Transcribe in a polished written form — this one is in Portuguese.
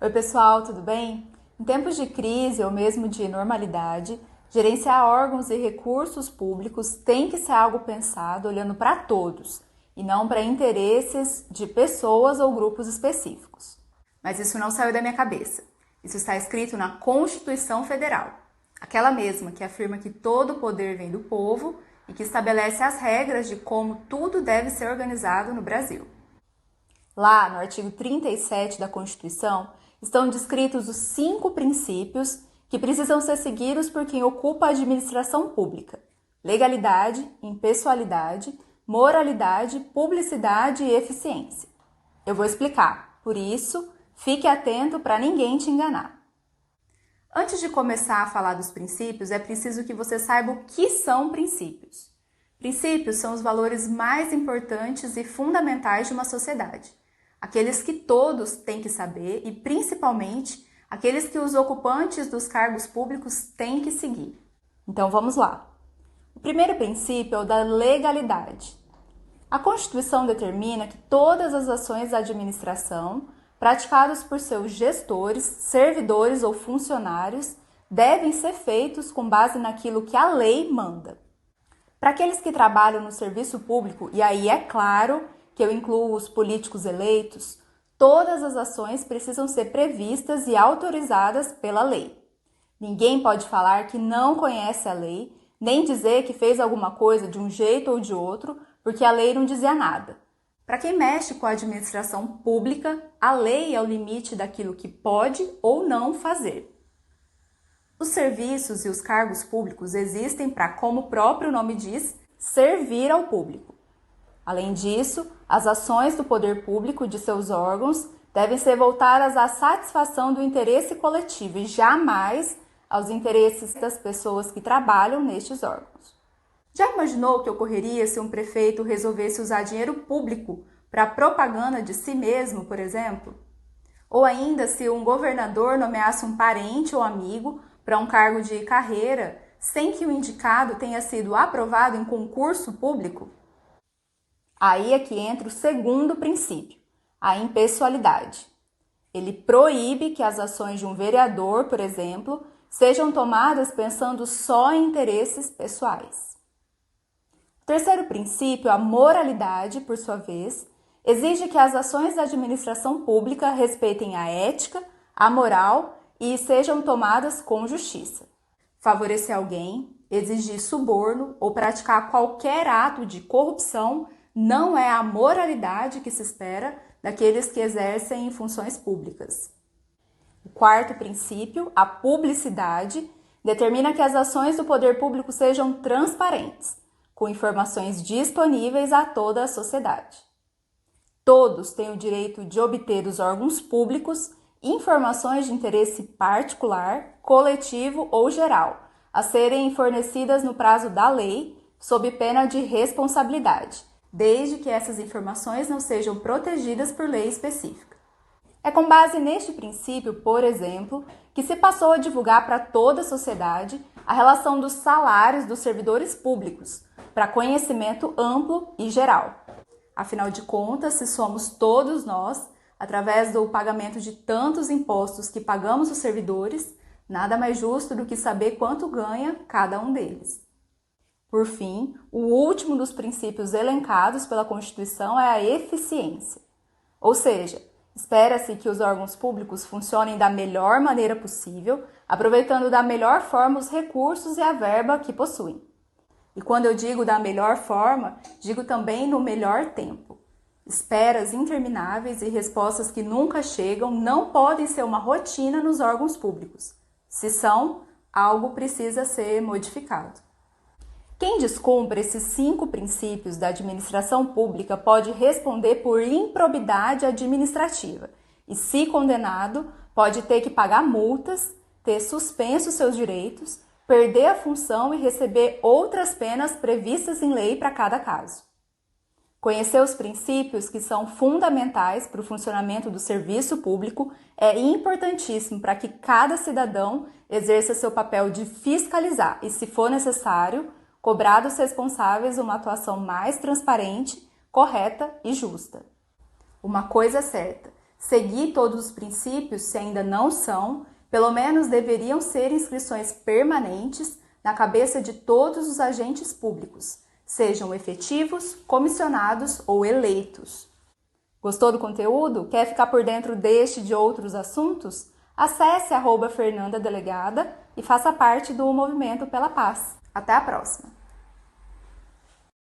Oi pessoal, tudo bem? Em tempos de crise ou mesmo de normalidade, gerenciar órgãos e recursos públicos tem que ser algo pensado olhando para todos e não para interesses de pessoas ou grupos específicos. Mas isso não saiu da minha cabeça. Isso está escrito na Constituição Federal, aquela mesma que afirma que todo o poder vem do povo e que estabelece as regras de como tudo deve ser organizado no Brasil. Lá, no artigo 37 da Constituição, estão descritos os 5 princípios que precisam ser seguidos por quem ocupa a administração pública: legalidade, impessoalidade, moralidade, publicidade e eficiência. Eu vou explicar, por isso, fique atento para ninguém te enganar. Antes de começar a falar dos princípios, é preciso que você saiba o que são princípios. Princípios são os valores mais importantes e fundamentais de uma sociedade. Aqueles que todos têm que saber e, principalmente, aqueles que os ocupantes dos cargos públicos têm que seguir. Então, vamos lá. O primeiro princípio é o da legalidade. A Constituição determina que todas as ações da administração, praticadas por seus gestores, servidores ou funcionários, devem ser feitos com base naquilo que a lei manda. Para aqueles que trabalham no serviço público, e aí é claro que eu incluo os políticos eleitos, todas as ações precisam ser previstas e autorizadas pela lei. Ninguém pode falar que não conhece a lei, nem dizer que fez alguma coisa de um jeito ou de outro, porque a lei não dizia nada. Para quem mexe com a administração pública, a lei é o limite daquilo que pode ou não fazer. Os serviços e os cargos públicos existem para, como o próprio nome diz, servir ao público. Além disso, as ações do poder público e de seus órgãos devem ser voltadas à satisfação do interesse coletivo e jamais aos interesses das pessoas que trabalham nestes órgãos. Já imaginou o que ocorreria se um prefeito resolvesse usar dinheiro público para propaganda de si mesmo, por exemplo? Ou ainda se um governador nomeasse um parente ou amigo para um cargo de carreira sem que o indicado tenha sido aprovado em concurso público? Aí é que entra o segundo princípio, a impessoalidade. Ele proíbe que as ações de um vereador, por exemplo, sejam tomadas pensando só em interesses pessoais. O terceiro princípio, a moralidade, por sua vez, exige que as ações da administração pública respeitem a ética, a moral e sejam tomadas com justiça. Favorecer alguém, exigir suborno ou praticar qualquer ato de corrupção não é a moralidade que se espera daqueles que exercem funções públicas. O quarto princípio, a publicidade, determina que as ações do poder público sejam transparentes, com informações disponíveis a toda a sociedade. Todos têm o direito de obter dos órgãos públicos informações de interesse particular, coletivo ou geral, a serem fornecidas no prazo da lei, sob pena de responsabilidade, desde que essas informações não sejam protegidas por lei específica. É com base neste princípio, por exemplo, que se passou a divulgar para toda a sociedade a relação dos salários dos servidores públicos, para conhecimento amplo e geral. Afinal de contas, se somos todos nós, através do pagamento de tantos impostos que pagamos os servidores, nada mais justo do que saber quanto ganha cada um deles. Por fim, o último dos princípios elencados pela Constituição é a eficiência. Ou seja, espera-se que os órgãos públicos funcionem da melhor maneira possível, aproveitando da melhor forma os recursos e a verba que possuem. E quando eu digo da melhor forma, digo também no melhor tempo. Esperas intermináveis e respostas que nunca chegam não podem ser uma rotina nos órgãos públicos. Se são, algo precisa ser modificado. Quem descumpre esses 5 princípios da administração pública pode responder por improbidade administrativa e, se condenado, pode ter que pagar multas, ter suspenso seus direitos, perder a função e receber outras penas previstas em lei para cada caso. Conhecer os princípios que são fundamentais para o funcionamento do serviço público é importantíssimo para que cada cidadão exerça seu papel de fiscalizar e, se for necessário, cobrar dos responsáveis uma atuação mais transparente, correta e justa. Uma coisa é certa, Seguir todos os princípios, se ainda não são, pelo menos deveriam ser inscrições permanentes na cabeça de todos os agentes públicos, sejam efetivos, comissionados ou eleitos. Gostou do conteúdo? Quer ficar por dentro deste e de outros assuntos? Acesse @FernandaDelegada e faça parte do Movimento pela Paz. Até a próxima!